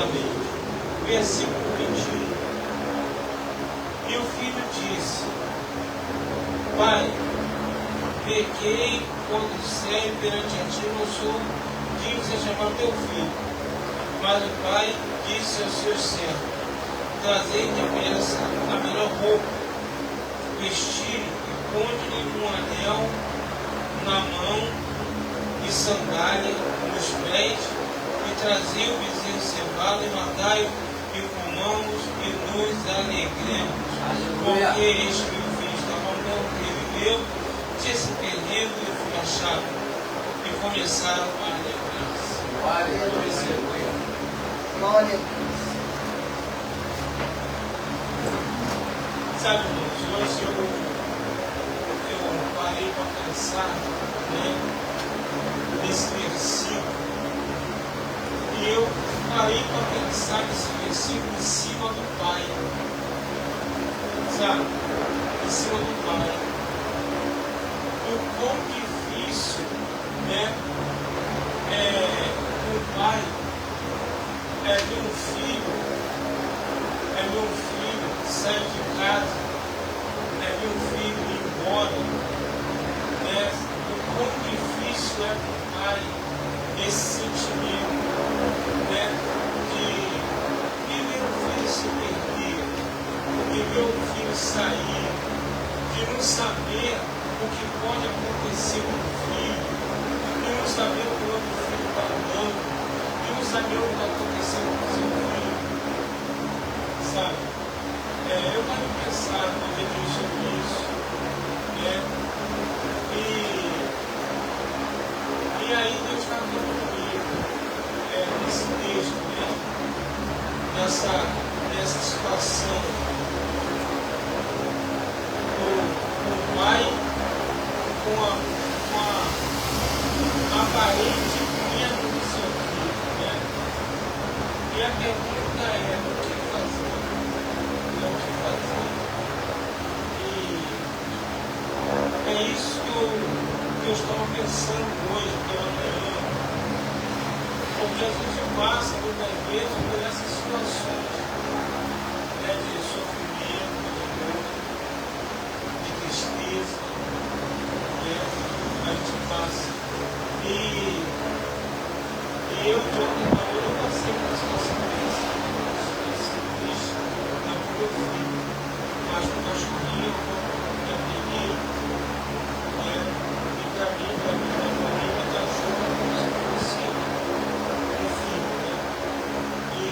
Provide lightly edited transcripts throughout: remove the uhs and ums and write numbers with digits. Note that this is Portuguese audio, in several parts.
profundamente. Versículo 21. E o filho disse: Pai, pequei quando disser perante a ti, não sou digno de ser chamado teu filho. Mas o pai disse aos seus servos: Trazei depressa a melhor roupa, vestir e ponde-lhe um anel na mão e sandália nos pés, e trazei o bezerro cevado e matai-o, e comamos e nos alegremos. Porque este meu filho estava morto e reviveu, tinha se perdido e foi achado. E começaram a alegrar-se. Glória a Deus. Glória a Deus. Sabe, irmãos, hoje eu parei para pensar, né, nesse versículo. E eu parei para pensar nesse versículo em cima do Pai. Sabe? Em cima do Pai. E o quão difícil, né, o pai é ver um filho, sair de casa, ver um filho ir embora, né? O quão difícil é para o pai esse sentimento, né, de ver um filho se perder, de ver um filho sair, de não saber o que pode acontecer com o filho, de não saber por onde o filho está andando, de não saber o que está acontecendo com o seu filho, sabe? Eu tenho pensado uma vez sobre isso, né? E aí Deus está falando comigo, nesse texto, né? Nessa situação. O pai com a aparente pena do seu filho, né? E a pergunta é: o que fazer? O que fazer? E é isso que eu estava pensando hoje, pela manhã. Porque a gente passa muitas vezes por essas situações, né, de sofrimento, de dor, de tristeza, né? A gente passa. E eu, de outra maneira, eu passei por uma situação dessa, triste, não por meu filho, mas por cachorrinho, que eu peguei, né? E para mim, a minha família, cachorro, como se fosse um filho, né? E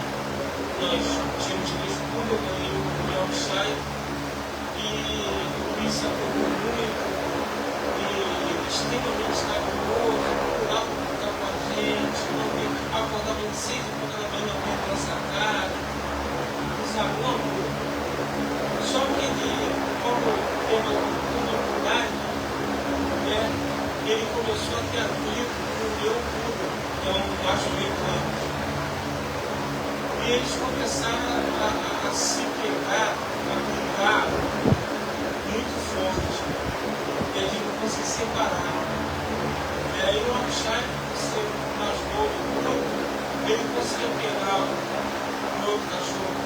nós tínhamos três pulos, eu ganhei o Yorkshire, e o Luiz se apegou muito, e extremamente carinhoso, procurava ficar com a gente, acordava de 6 e pouco da manhã para nossa casa, sabe, um amor. Só que ele, como teve uma oportunidade, né, ele começou a ter atrito com o meu Buda, que é um macho americano. E eles começaram a se pegar, a brigar muito forte. E a gente não se separar. E aí o Yorkshire, por ser mais novo do grupo, ele conseguia pegar o outro cachorro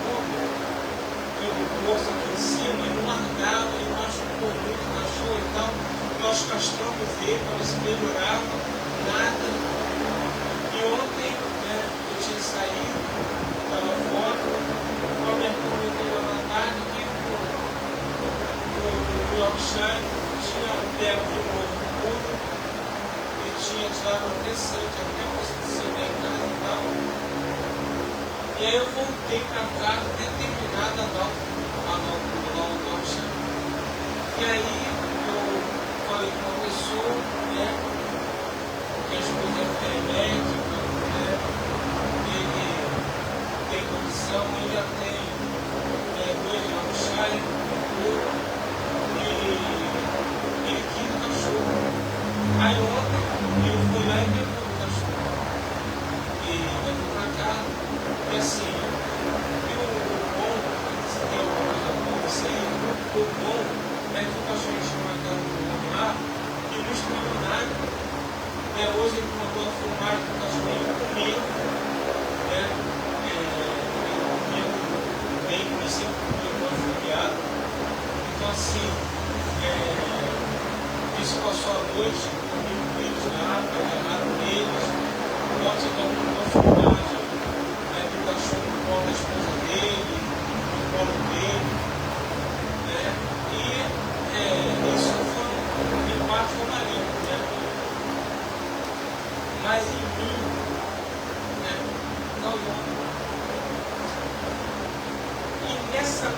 pelo bolso aqui em cima, e não largava, ele machucou muito o cachorro e tal. Nós castramos ele para ver se melhorava, nada. E ontem, né, eu tinha saído, estava fora, o Alberto me veio na tarde que o Yorkshire tinha pego de novo o pulo e tinha tirado um decente, até conseguir sair em casa e tal. E aí eu voltei para casa determinada a dar o Yorkshire. E aí eu falei com uma pessoa, né, que a esposa é médica, né, ele tem condição, ele já tem 2 Yorkshire, e ele quis o cachorro. Aí ontem eu fui lá e pegou o cachorro. E levou para casa. E assim, o bom, se tem alguma coisa boa, isso aí, o bom é que o cachorro chama a casa do lá e não escreveu nada. Hoje ele mandou a filmagem do cachorrinho comigo, né?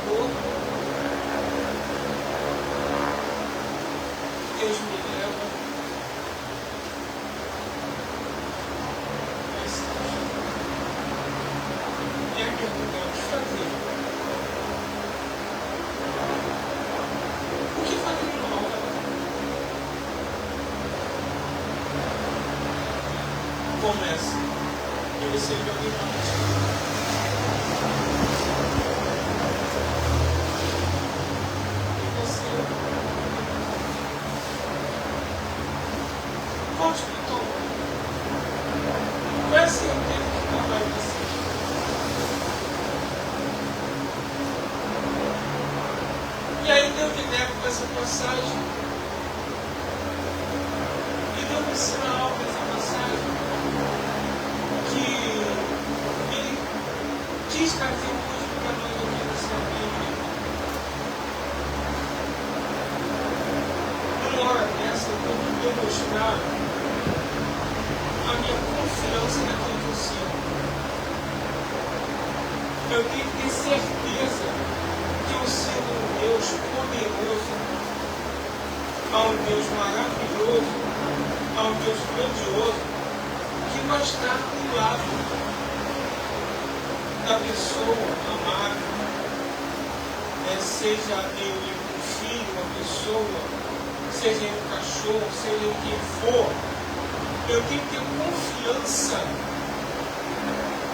dor, Deus me leva a esse Deus. E a pergunta é o que fazer? O que fazer no mal? Começa. Eu recebi alguém para me E aí Deus me leva com essa passagem. E Deus me ensina algo nessa passagem. Que Ele quis trazer hoje para nós aqui nessa Bíblia. Numa hora dessa, eu tenho que demonstrar a minha confiança naquilo que eu sinto. Eu tenho que ter certeza que eu sinto um Deus poderoso, a um Deus maravilhoso, a um Deus grandioso, que vai estar do lado da pessoa amada, seja ele um filho, uma pessoa, seja ele um cachorro, seja ele quem for. Eu tenho que ter confiança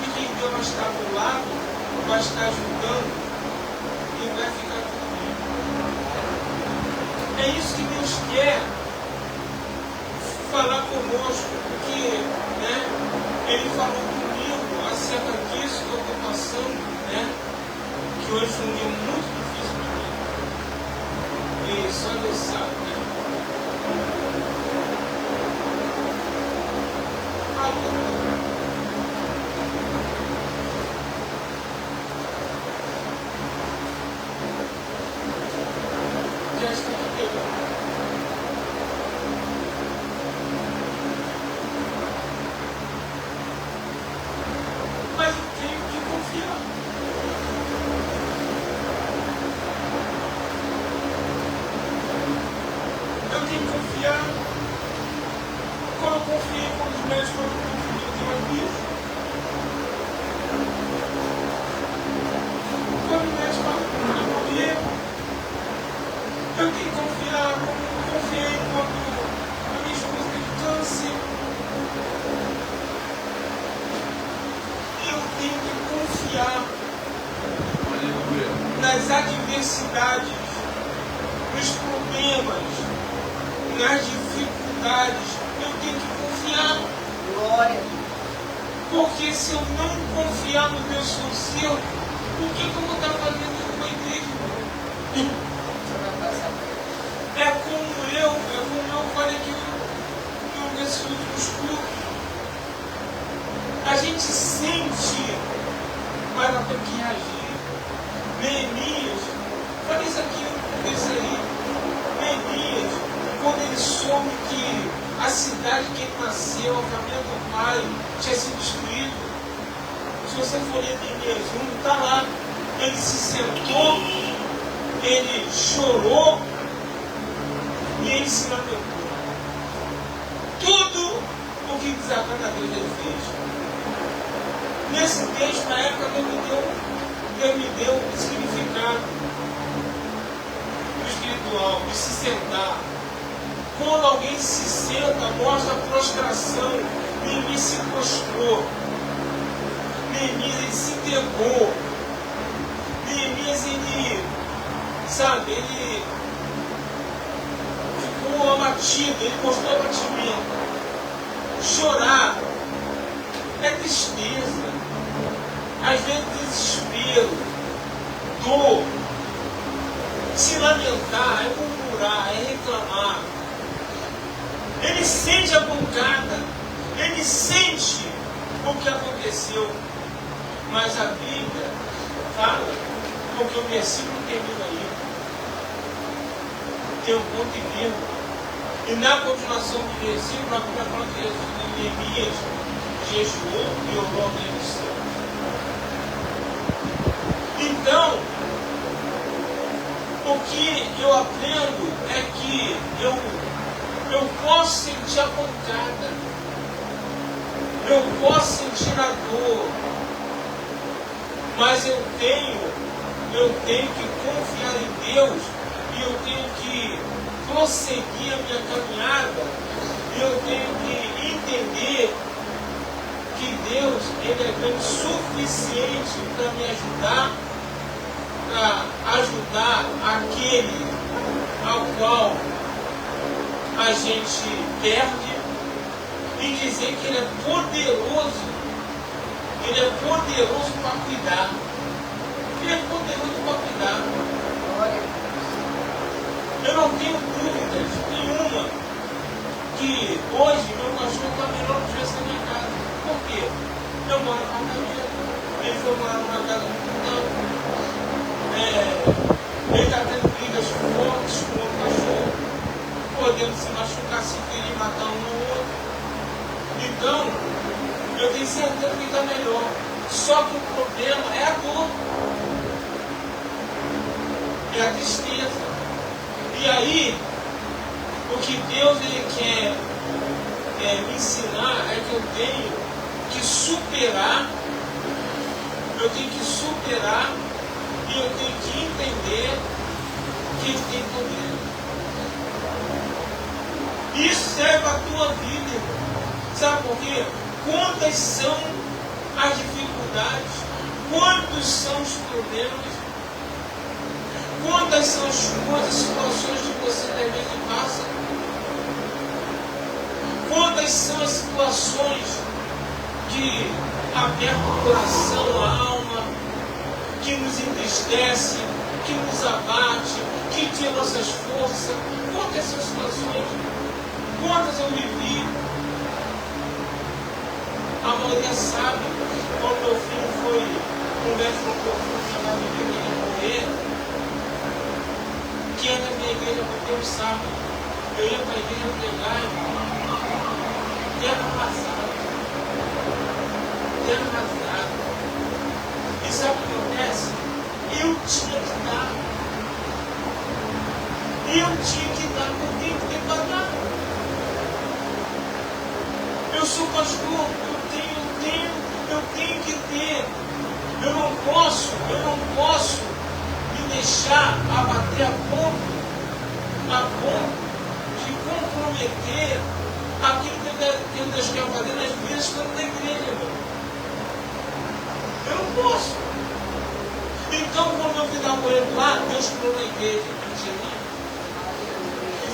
de que Deus vai estar do lado, vai estar ajudando e vai ficar tudo bem. É isso que Deus quer falar conosco, porque Ele falou comigo acerca disso que eu estou passando, que hoje foi um dia muito difícil para mim. E só Deus sabe, nas adversidades, nos problemas, nas dificuldades, eu tenho que confiar. Glória. Porque se eu não confiar no Deus conselho, o que eu vou estar fazendo numa igreja? É como eu falei aqui nesses últimos cultos. A gente sente, mas ela tem que reagir. Neemias, falei isso aqui, isso aí. Neemias, quando ele soube que a cidade que ele nasceu, a família do pai, tinha sido destruída. Se você for ler Neemias 1, está lá. Ele se sentou, ele chorou e ele se lamentou. Tudo o que desagrada a Deus ele fez. Nesse texto, na época, Deus me deu um significado espiritual, de se sentar. Quando alguém se senta, mostra prostração. Neemias se prostrou. Neemias, ele se entregou. Neemias, ele ficou abatido, ele mostrou abatimento. Chorar é tristeza. Às vezes desespero, dor, se lamentar, é murmurar, é reclamar. Ele sente a pancada, ele sente o que aconteceu. Mas a Bíblia fala, porque o versículo termina aí. Tem um ponto e vírgula. E na continuação do versículo, a Bíblia fala que Neemias jejuou e orou ao Deus do céu. Então, eu aprendo é que eu posso sentir a pancada, eu posso sentir a dor, mas eu tenho que confiar em Deus e eu tenho que prosseguir a minha caminhada e eu tenho que entender que Deus, Ele é bem suficiente para me ajudar, para ajudar aquele ao qual a gente perde e dizer que Ele é poderoso para cuidar. Ele é poderoso para cuidar. Eu não tenho dúvidas nenhuma que hoje meu cachorro está melhor que tivesse na minha casa. Por quê? Eu moro na Altamira, ele foi morar numa casa no quintal, ele está tendo brigas fortes com outro cachorro, podendo se machucar, se ferir, matar um ou outro. Então, eu tenho certeza que está melhor. Só que o problema é a dor, é a tristeza. E aí, o que Deus Ele quer me ensinar é que eu tenho que superar e eu tenho que entender que Ele tem poder. Isso serve para a tua vida, irmão. Sabe por quê? Quantas são as dificuldades? Quantos são os problemas? Quantas são as coisas, situações que você de repente passa? Quantas são as situações que apertam o coração, a alma, que nos entristece, que nos abate, que tira nossas forças? Quantas são as situações? Quantas eu vivi? A maioria sabe, quando meu filho foi um médico profundo chamado de que ele ia morrer, que é da minha igreja, porque eu sabe, eu ia para a igreja pregar, ano passado. E sabe o que acontece? Eu tinha que dar, porque eu tenho que pagar. Eu sou pastor, eu tenho que ter. Eu não posso me deixar abater a ponto de comprometer aquilo que Deus quer fazer nas vidas quando da igreja, irmão. Eu não posso. Então, quando eu ficar morrendo lá, Deus curou na igreja.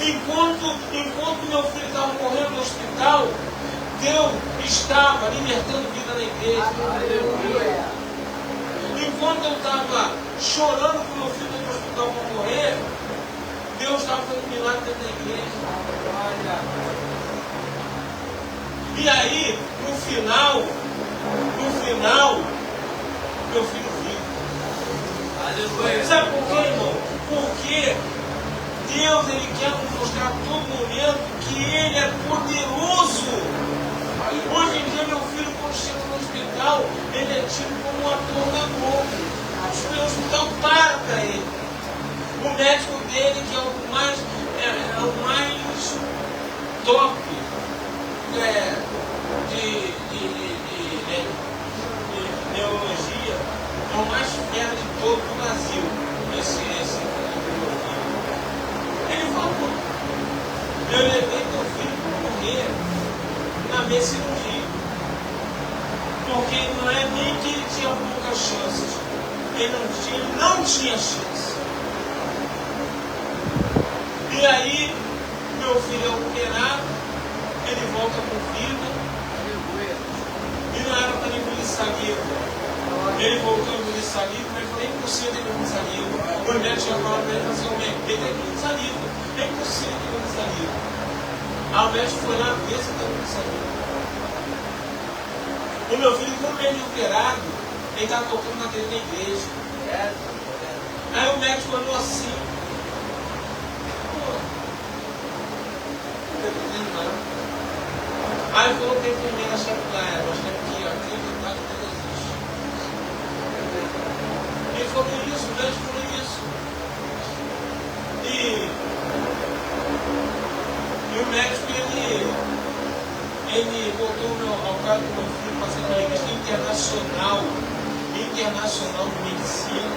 Enquanto meu filho estava morrendo no hospital, Deus estava libertando vida na igreja. Enquanto eu estava chorando com meu filho no hospital para morrer, Deus estava fazendo milagre dentro da igreja. E aí, no final, meu filho vive. Aleluia. Sabe por quê, irmão? Porque Deus, Ele quer nos mostrar a todo momento que Ele é poderoso. Hoje em dia, meu filho, quando chega no hospital, ele é tido como um ator da Globo. O hospital para ele. O médico dele, que é o mais top de neurologia, é o mais fera de todo o Brasil. Ele falou: eu levei teu filho para morrer na minha cirurgia, porque não é nem que ele tinha poucas chances, ele não tinha chance. E aí, meu filho é operado, ele volta com vida, e não era para ele engolir saliva. Ele voltou a engolir saliva, mas foi impossível ele engolir saliva. O médico tinha falado para ele, ele tem que engolir saliva, é impossível ele engolir saliva. Aí o médico foi lá ver se está engolir saliva. O meu filho, como ele é operado, ele estava tocando na TV da igreja. Aí o médico olhou assim. Aí falou que a enfermeira achava que nós temos que acreditar que Deus existe. Ele falou isso, o médico falou isso. E Internacional de Medicina.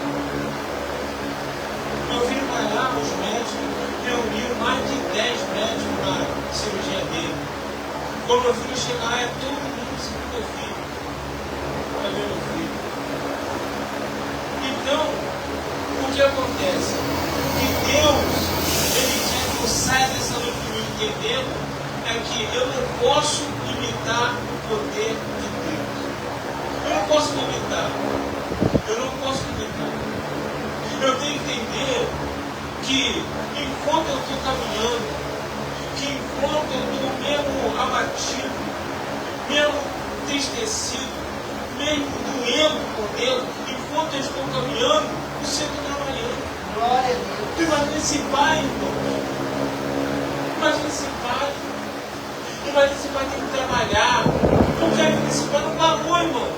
Meu filho vai lá, os médicos reuniram mais de 10 médicos na cirurgia dele. Quando meu filho chegar, é todo mundo se viu meu filho. Vai ver meu filho. Então, o que acontece? Que Deus, Ele quer que eu saia dessa noite comigo entendendo é que eu não posso limitar o poder de Deus. Eu não posso limitar. Eu não posso limitar. Eu tenho que entender que enquanto eu estou caminhando, que enquanto eu estou mesmo abatido, mesmo entristecido, mesmo doendo por dentro, enquanto eu estou caminhando, o Senhor está trabalhando. Glória a Deus. Imagina esse pai, irmão. Imagina esse pai. Imagina esse pai tem que trabalhar. Porque esse pai não pagou, irmão.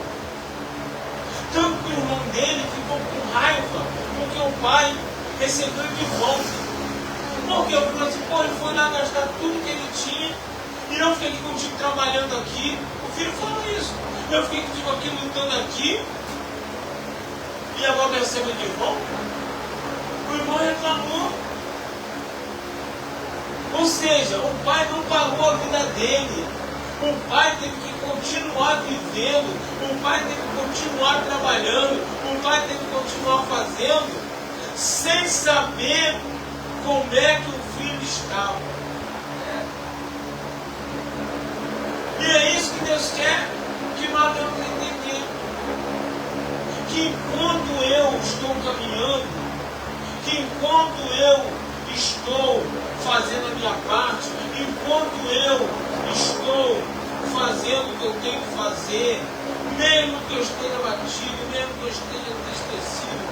Tanto que o irmão dele ficou com raiva, porque o pai recebeu de volta. Porque eu falei assim, pô, ele foi lá gastar tudo que ele tinha e eu fiquei aqui contigo trabalhando aqui. O filho falou isso. Eu fiquei contigo aqui lutando aqui e agora me recebeu de volta. O irmão reclamou. Ou seja, o pai não pagou a vida dele. O pai teve que continuar vivendo. O pai teve que continuar trabalhando. O pai teve que continuar fazendo, sem saber como é que o filho estava. E é isso que Deus quer que nós devemos entender. Que enquanto eu estou caminhando, que enquanto eu estou fazendo a minha parte, enquanto eu estou fazendo o que eu tenho que fazer, mesmo que eu esteja batido, mesmo que eu esteja entristecido,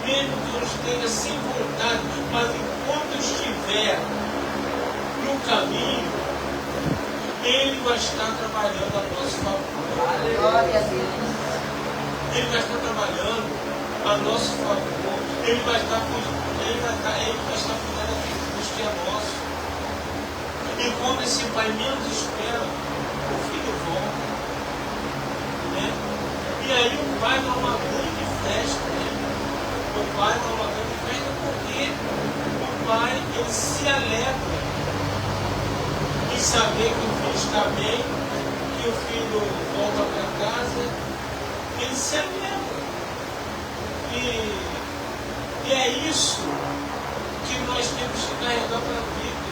mesmo que eu esteja sem vontade, mas enquanto eu estiver no caminho, Ele vai estar trabalhando a nosso favor. Glória a Deus. Ele vai estar trabalhando a nosso favor. Ele vai estar cuidando dos que é nosso. E quando esse pai menos espera, o filho volta. Né? E aí o pai dá uma grande festa. Né? O pai dá uma grande festa porque o pai ele se alegra em saber que o filho está bem, que o filho volta para casa. Ele se alegra. E é isso que nós temos que carregar para a vida.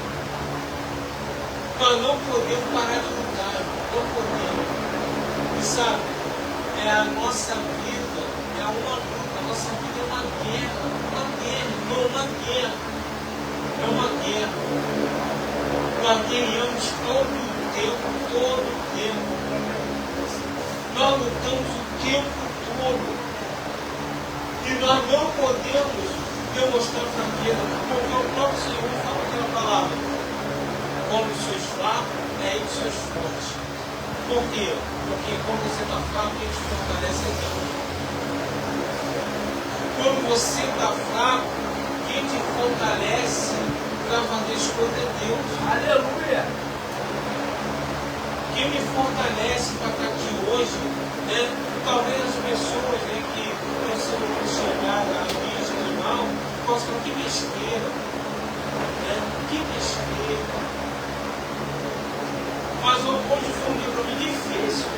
Nós não podemos parar de lutar, não podemos. E sabe, a nossa vida é uma luta, a nossa vida é uma guerra, não uma guerra, é uma guerra. Nós guerreamos todo o tempo. Nós lutamos o tempo todo. E nós não podemos demonstrar fraqueza, porque o próprio Senhor fala aquela palavra: quando sois fracos, é aí que sois fortes. Por quê? Porque quando você está fraco, quem te fortalece é Deus. Quando você está fraco, quem te fortalece para fazer as coisas é Deus. Aleluia! Quem me fortalece para estar aqui hoje, né? Talvez as pessoas, né, que não são chegadas à mídia animal possam falar: que besteira, né? Que besteira. Mas hoje foi um dia para mim difícil.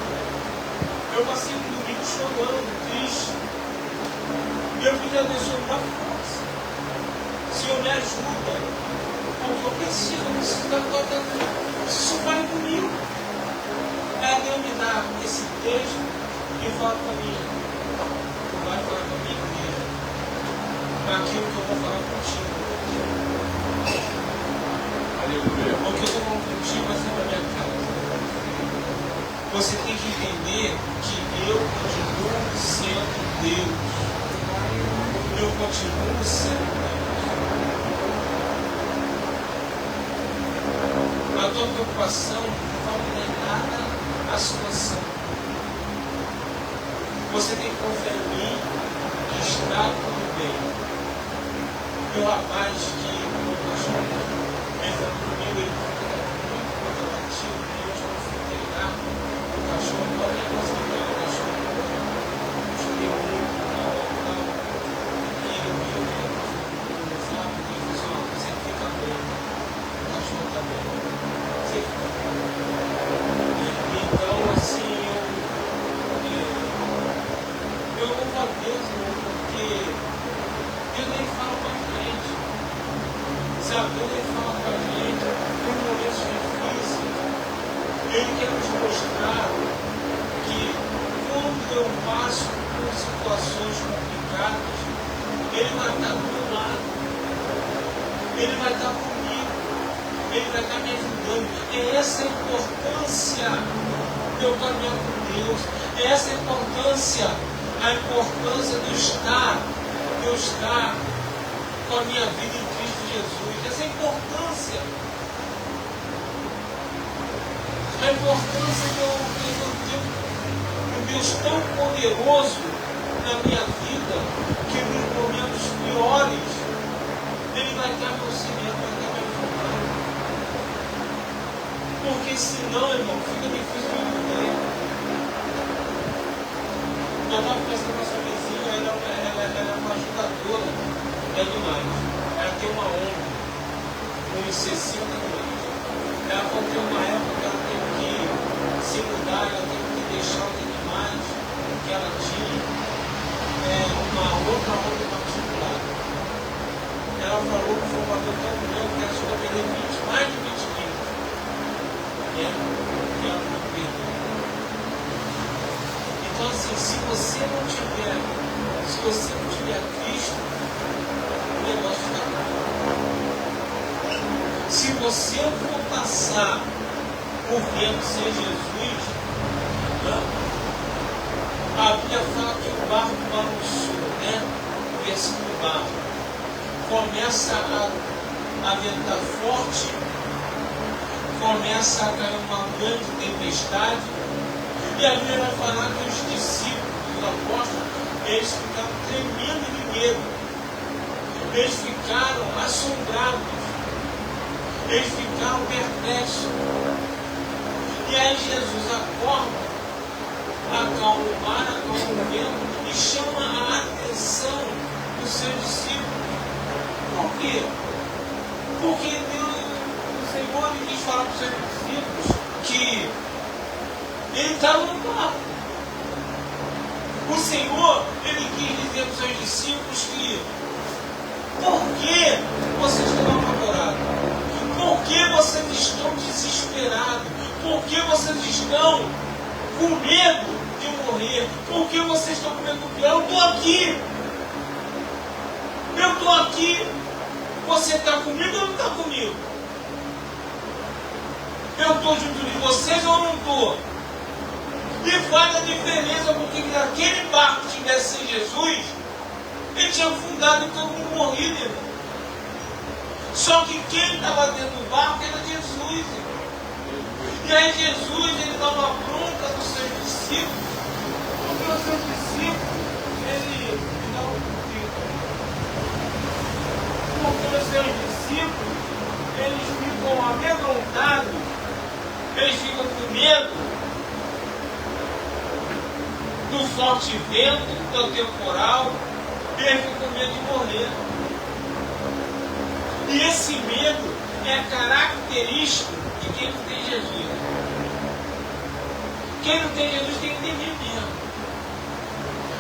Eu passei um domingo chorando, triste. E eu pedi a Deus: Senhor, me dá força. Senhor, me ajuda. Porque eu preciso da tua ajuda. Isso fale comigo. Aí Deus me dá esse texto e fala para mim: tu vai falar com a minha igreja aquilo que eu vou falar contigo. Aleluia. O que eu estou falando contigo vai ser na minha casa. Você tem que entender que eu continuo sendo Deus. Eu continuo sendo Deus. A tua preocupação não vai mudar nada a situação. Você tem que confiar em mim que está tudo bem. Meu rapaz que meu cachorro entra comigo, ele fica muito batido, e eu já não fui treinar o cachorro, não é conseguir treinar o cachorro. Eu cheguei muito. fala com a gente. Sabe, quando Ele fala com a gente, em momentos difíceis, Ele quer nos mostrar que quando eu passo por situações complicadas, Ele vai estar do meu lado. Ele vai estar comigo. Ele vai estar me ajudando. É essa a importância de eu caminhar com Deus. É essa a importância de eu estar com a minha vida em Cristo Jesus. Essa é a importância. A importância de eu ter um Deus tão poderoso na minha vida, que nos momentos piores, Ele vai estar me auxiliando, vai estar me ajudando. Porque senão, irmão, fica difícil de viver. Eu estava pensando nessa vizinha, ela é uma ajudadora, é demais. Ela tem uma ONG, uns 60 anos. Ela falou que uma época que ela teve que se mudar, ela teve que deixar os animais que ela tinha, uma outra ONG particular. Ela falou que foi um valor tão grande que ela chegou a perder mais de 20 quilos. Que ela não perdeu. Então, assim, se você não tiver Cristo, o negócio está bom. Se você for passar por vento sem Jesus, a Bíblia fala que o barco balançou, o versículo barco. Começa a ventar forte, começa a cair uma grande tempestade, e a Bíblia vai falar que os discípulos, os apóstolos, eles ficaram tremendo de medo, eles ficaram assombrados, eles ficaram perplexos. E aí Jesus acorda, acalma o mar, acalma o vento e chama a atenção dos seus discípulos. Por quê? Porque Deus, o Senhor, ele quis falar para os seus discípulos que Ele estava no barco. O Senhor, Ele quis dizer para os seus discípulos que por que vocês estão apavorados? Por que vocês estão desesperados? Por que vocês estão com medo de morrer? Por que vocês estão com medo do pior? Eu estou aqui. Eu estou aqui. Você está comigo ou não está comigo? Eu estou junto de vocês ou não estou? E faz a diferença, porque se aquele barco tivesse sem Jesus, ele tinha afundado e todo mundo morrido, irmão. Só que quem estava dentro do barco era Jesus, irmão. E aí Jesus, ele dá uma bronca dos seus discípulos, porque os seus discípulos, ele dá um grito. Porque os seus discípulos, eles ficam amedrontados, eles ficam com medo do forte vento, do temporal, e eles ficam com medo de morrer. E esse medo é característico de quem não tem Jesus. Quem não tem Jesus tem que ter medo mesmo.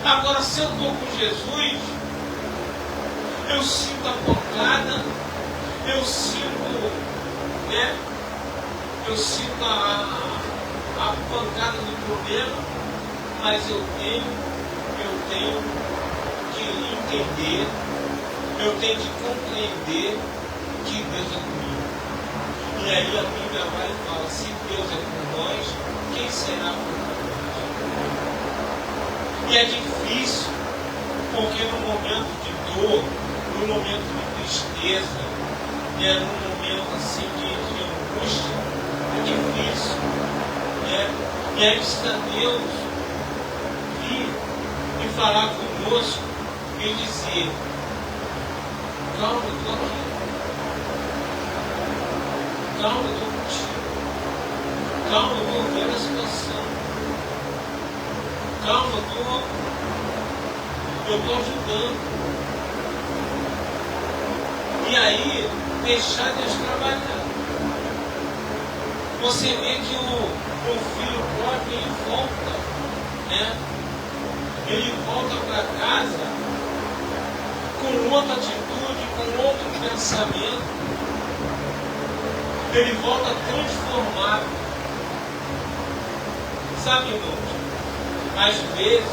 Agora, se eu estou com Jesus, eu sinto a pancada, eu sinto a pancada do problema, mas eu tenho que entender, eu tenho que compreender que Deus é comigo. E aí a Bíblia vai e fala, se Deus é por nós, quem será por nós? E é difícil, porque no momento de dor, no momento de tristeza, num momento assim de angústia, é difícil. E aí precisa Deus vir e falar conosco e dizer, calma, eu estou aqui. Calma, eu estou contigo. Calma, eu estou vendo a situação. Calma, eu estou ajudando. E aí, deixar Deus trabalhar. Você vê que o filho próprio, ele volta, Ele volta para casa com outra atitude. pensamento, ele volta transformado. Sabe, irmãos, às vezes,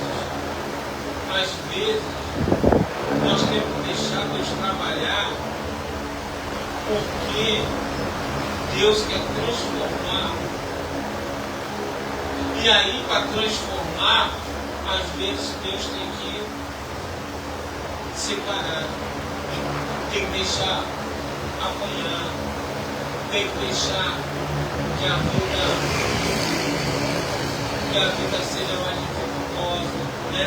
nós temos que deixar Deus trabalhar, porque Deus quer transformar. E aí, para transformar, às vezes Deus tem que separar, tem que deixar apanhar, tem que deixar que a vida seja mais dificultosa, né?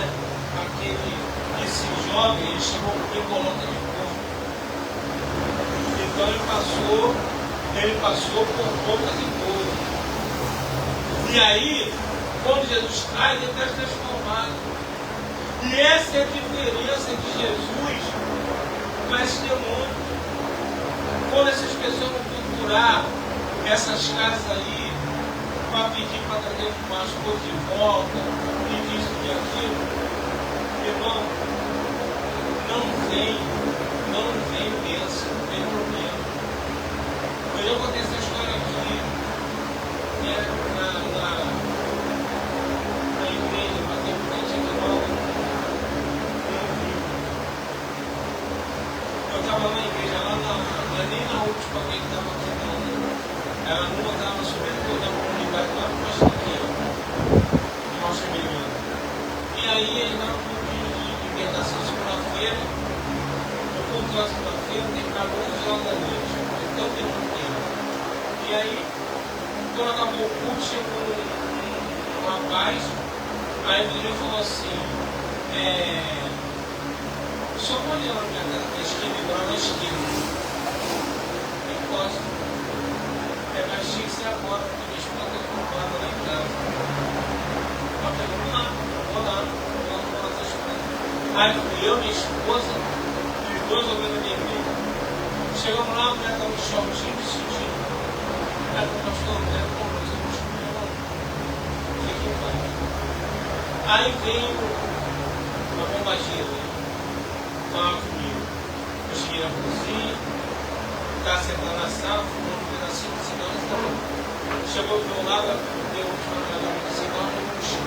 Esse jovem, ele chegou com bolota de corpo. Então ele passou por bocas e boas. E aí, quando Jesus traz, ele está transformado. E essa é a diferença de Jesus com esse demônio. Quando essas pessoas vão procurar essas casas aí, para pedir para trazer umas coisas de volta, e isso e aquilo, irmão, não vem bênção, não tem problema. Eu já contei essa história aqui, né, na igreja, para ter um gente aqui nova, eu estava na igreja, lá não é nem na última que ele estava aqui, não. Ela numa estava subindo da comunidade lá para o Chiquinho, nosso menino. E aí ele estava com de libertação segunda-feira, eu conto a segunda-feira, tem para 11 horas da noite, então tem muito tempo. E aí, quando acabou o culto, chegou um rapaz, aí ele falou assim, só pode ir lá na minha casa, na esquina, igual na esquina. Eu posso. Mas tinha que ser agora, porque minha esposa está comprada lá em casa. Eu falei, vou lá essas coisas. Aí eu, minha esposa, e os dois ouvindo a minha igreja. Chegamos lá, a mulher estava em shortinho, vestidinho. Aí o pastor, a mulher falou, mas eu não escolhi, não. Fique em paz. Aí veio uma bombageira, falava comigo. Eu cheguei na cozinha, estava sentado na sala, fumando um pedacinho de cigarro e tal. Chegou do meu lado, deu um chamador de cigarro e no chão.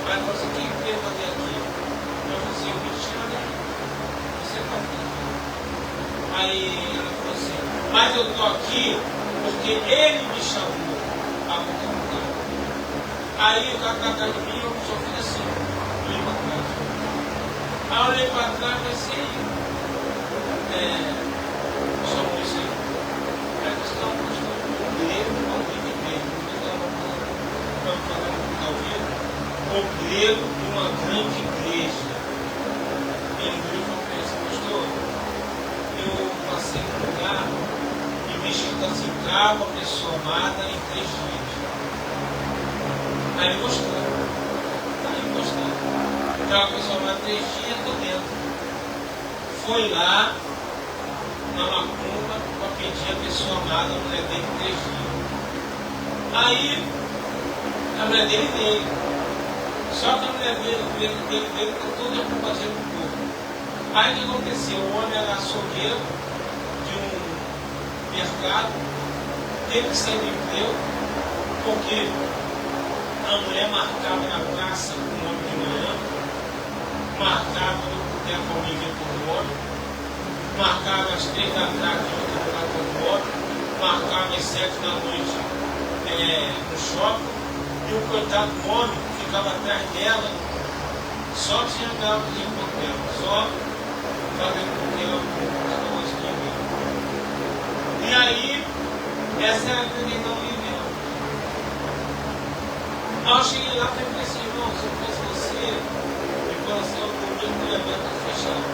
Aí ele falou assim, o que veio fazer aqui? Eu falei assim, eu vim te tirar daqui. Você está aqui. Aí ela falou assim, mas eu estou aqui porque ele me chamou a voltar. Aí o cara está atrás de mim, eu só fiz assim, olhei para trás. Aí eu olhei para trás e falei assim, chamou isso aí. Aí você está obreiro de uma grande igreja. E ele falou para esse pastor, eu passei no lugar e vi escrito assim, traga a pessoa amada em 3 dias. Aí ele gostou. Traga a pessoa amada em 3 dias, estou dentro. Foi lá na macumba para pedir a pessoa amada, a mulher dele em 3 dias. Aí a mulher dele veio. Só que a mulher dele está toda com fazer no corpo. Aí o que aconteceu? O homem era açougueiro de um mercado, teve que sair do emprego, porque a mulher marcava na praça com o homem de manhã, marcava no boteco ao meio com o homem, marcava às 3 da tarde com o homem, marcava às 7 da noite no shopping, e o coitado do homem ficava atrás dela, só tinha dado de papel, só fazendo com que ela não escreveu. E aí, essa era a vida que não viveu. Aí eu cheguei lá e falei assim, irmão, se eu fosse você, eu falei assim, eu podia com o evento fechado.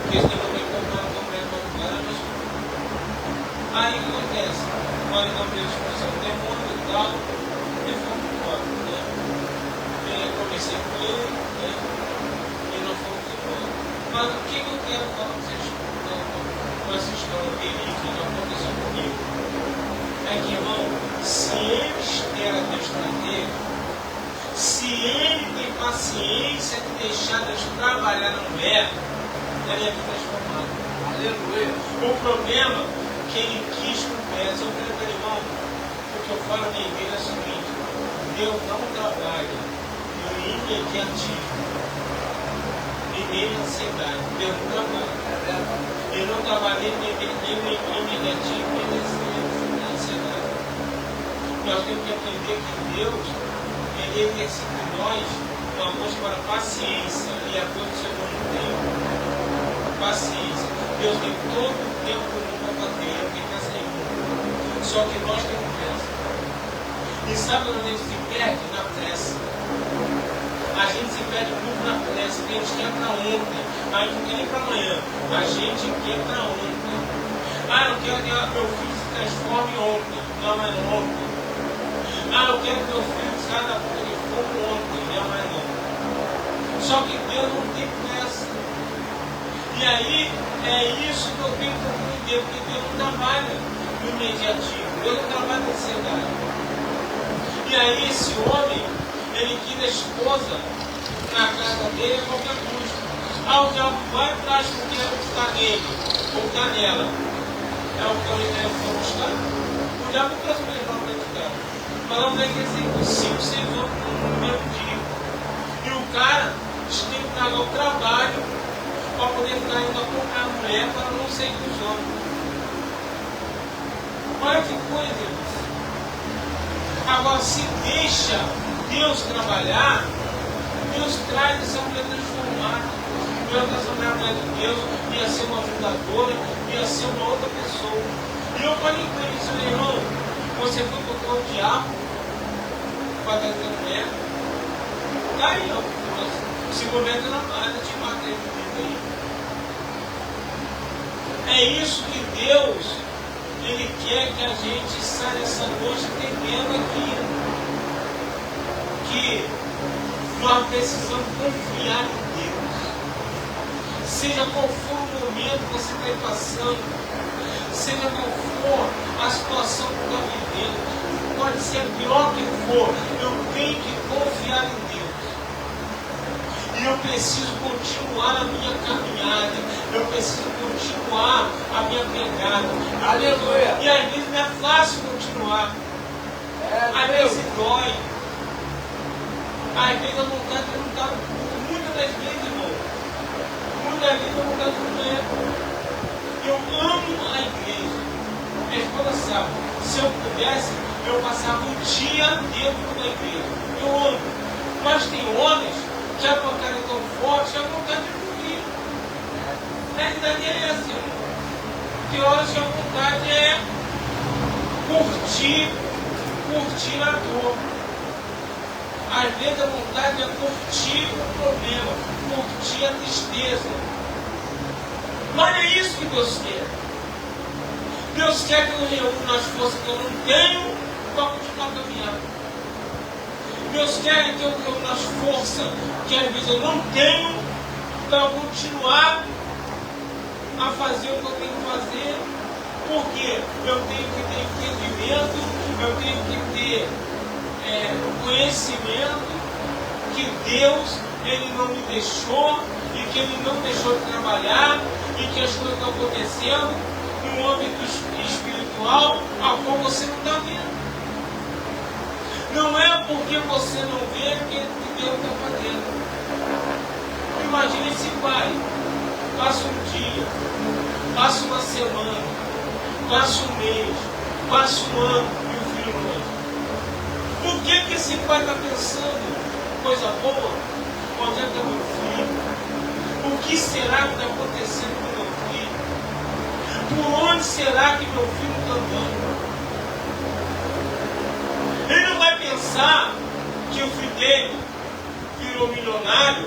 Porque esse negócio vai comprar uma mulher para lugar, mas... Aí o que acontece? Quando eu comprei a expressão do demônio e tal, ele foi embora, né? Eu comecei com ele, né? E nós fomos embora. Mas o que eu quero falar para vocês, né? Com essa história dele que já aconteceu comigo? É que, irmão, se ele espera Deus trazer, se ele tem paciência de deixar Deus trabalhar na mulher, ela é transformada. Aleluia. O problema que ele quis com o pés. Eu falei para ele, irmão, o que eu falo na igreja é o seguinte: Deus não trabalha no imediatismo e nem na ansiedade. Deus não trabalha. Ele não trabalha nem no imediatismo nem na ansiedade. Nós temos que aprender que Deus, ele exercita em nós uma busca para paciência e a coisa do segundo tempo. Paciência. Deus tem todo o tempo do mundo para fazer, ele tem pressa nenhuma. Só que nós temos pressa. E sabe onde a gente se perde? Na pressa. A gente se perde muito na pressa, porque a gente quer para ontem. A gente não quer nem para amanhã. A gente quer para ontem. Eu quero que meu filho se transforme ontem. Não, mas não ontem. Eu quero que meu filho saia da boca de fogo ontem. Não, mas não. Só que Deus não tem pressa. E aí, é isso que eu tenho que compreender, porque Deus não trabalha no imediatismo, Deus não trabalha na ansiedade. E aí, esse homem, ele quis a esposa na casa dele a qualquer custo. O diabo vai atrás porque está nele, ou está nela. É o que ele foi buscar. O diabo não trouxe o melhor para buscar. Falamos aí que ele 5, 6 homens no mesmo dia. E o cara tem que pagar o trabalho para poder ficar indo acompanhar a mulher para não sair dos homens. Olha que coisa, irmãos. Agora, se deixa Deus trabalhar, Deus traz essa mulher transformada. Deus traz essa mulher de Deus, ia ser uma ajudadora, ia ser uma outra pessoa. E eu falei com ele, disse, irmão, você foi procurar o diabo para trazer a mulher? Está aí, ó. Se movimenta na malha, te mata aí. É isso que Deus, ele quer que a gente saia essa noite entendendo aqui. Que nós precisamos confiar em Deus. Seja qual for o momento que você está passando, seja qual for a situação que está vivendo, pode ser pior que for, eu tenho que confiar em Deus. E eu preciso continuar a minha caminhada. Eu preciso continuar a minha pegada. Aleluia. E às vezes não é fácil continuar. Às vezes dói. Às vezes a vontade não está. Muitas das vezes, irmão. Muitas vezes a vontade não é. Eu amo a igreja. Minha esposa sabe. Se eu pudesse, eu passava o dia dentro da igreja. Eu amo. Mas tem homens que a vontade é tão forte, a vontade de fugir. A realidade é essa, irmão. Tem horas que a vontade é curtir a dor. Às vezes a vontade é curtir o problema, curtir a tristeza. Mas é isso que Deus quer. Deus quer que eu reúna as forças que eu não tenho para continuar caminhando. Deus quer que eu reúna as forças que às vezes eu não tenho para continuar a fazer o que eu tenho que fazer, porque eu tenho que ter entendimento, eu tenho que ter conhecimento que Deus, ele não me deixou e que ele não deixou de trabalhar e que as coisas estão acontecendo no âmbito espiritual a qual você não está vendo. Não é porque você não vê que Deus está fazendo. Imagine esse pai, passa um dia, passa uma semana, passa um mês, passa um ano e o filho morre. O que esse pai está pensando? Coisa boa? Onde é que está meu filho? O que será que está acontecendo com meu filho? Por onde será que meu filho está andando? Ele não vai pensar que o filho dele virou milionário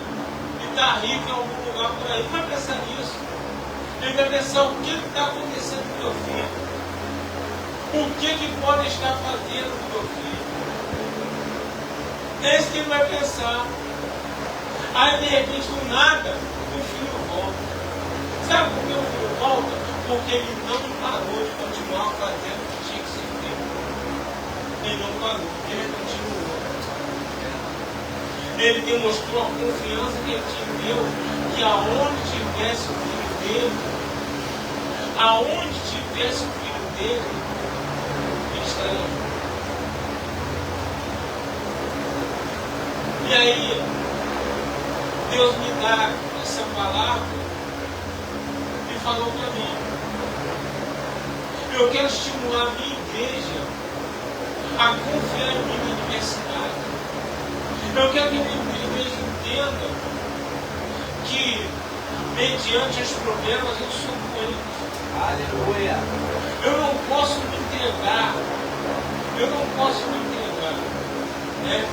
e está rico em algum lugar por aí. Ele não vai pensar nisso. Ele vai pensar o que está acontecendo com meu filho. O que pode estar fazendo com meu filho. É isso que ele vai pensar. Aí de repente do nada o filho volta. Sabe por que o filho volta? Porque ele não parou de continuar fazendo o que tinha que ser feito. Ele não parou, ele continuou. Ele demonstrou a confiança que ele tinha em Deus, que aonde tivesse o filho dele, aonde tivesse o filho dele, ele estaria junto. E aí, Deus me dá essa palavra e falou para mim: eu quero estimular a minha igreja a confiar em mim na adversidade. Eu quero que a minha igreja entenda que, mediante os problemas, eu sou com eles. Aleluia. Eu não posso me entregar. Eu não posso me entregar. Né?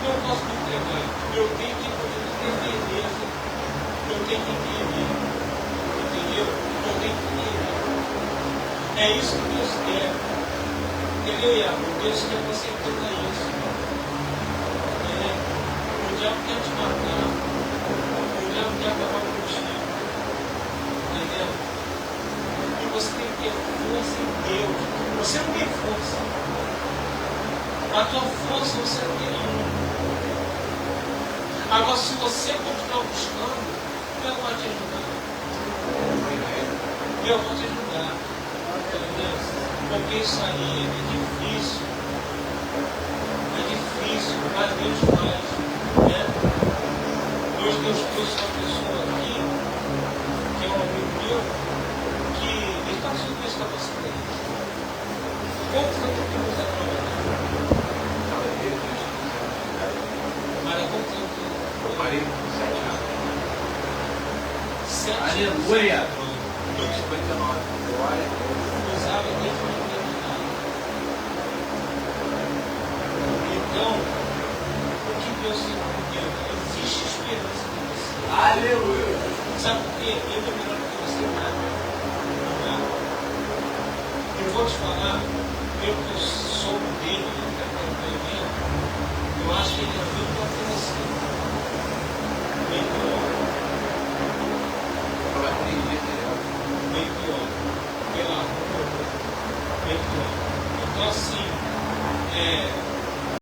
Eu não posso me entregar. Eu tenho que ter beleza. Eu tenho que entender. Entendeu? Eu tenho que entender. É isso que Deus quer. Entendeu, Iago? Deus quer que você entenda isso. O diabo quer te matar. O diabo quer acabar contigo. Entendeu? E você tem que ter força em Deus. Você não tem força. A tua força você não tem nenhuma. Agora, se você continuar buscando, Deus vai te ajudar. Deus vai te ajudar. Entendeu? Porque isso aí é difícil. É difícil, mas Deus faz. Né? Hoje Deus trouxe uma pessoa aqui, que é um amigo meu, que ele está tudo isso para você. Quanto tempo que você está trabalhando? Mas é quanto tempo? Eu parei com 7 anos. 7 Aleluia! anos. 59. Glória a Deus. Usava desde a eternidade. Então, o que Deus tem comigo? Existe esperança em você. Aleluia! Sabe por quê? Ele é melhor do que você nada. Eu vou te falar, pelo que eu soube dele, eu acho que ele é